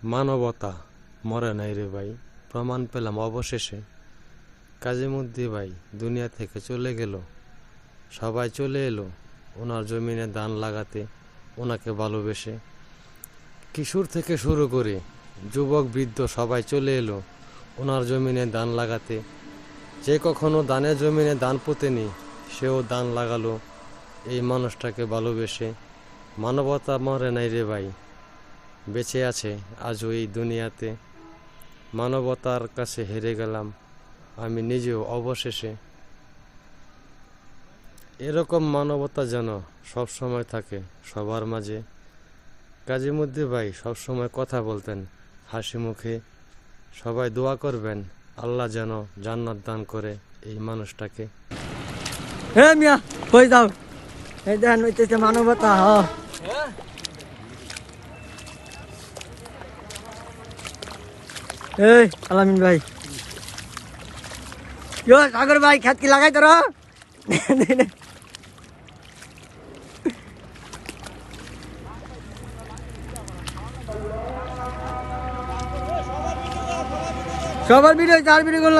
মানবতা মরে নাই রে ভাই, প্রমাণ পেলাম অবশেষে। কাজীমুদ্দি ভাই দুনিয়া থেকে চলে গেল, সবাই চলে এলো ওনার জমিনে ধান লাগাতে, ওনাকে ভালোবেসে। কিশোর থেকে শুরু করে যুবক বৃদ্ধ সবাই চলে এলো ওনার জমিনে ধান লাগাতে। যে কখনো ধানের জমিনে ধান পোতেনি, সেও ধান লাগালো এই মানুষটাকে ভালোবেসে। মানবতা মরে নাই রে ভাই, বেঁচে আছে আজও এই দুনিয়াতে। মানবতার কাছে হেরে গেলাম আমি নিজেও অবশেষে। এরকম মানবতা যেন সব সময় থাকে সবার মাঝে। কাজীমুদ্দি ভাই সবসময় কথা বলতেন হাসি মুখে। সবাই দোয়া করবেন আল্লাহ যেন জান্নাত দান করে এই মানুষটাকে। হে মিয়া কই যাও? এই দেন হইতেছে মানবতা। এই আলামিন ভাই, ইয়ো সাগর ভাই খেত কি লাগাই তোরা? সবার ভিডিও 4 ভিডিও করলাম।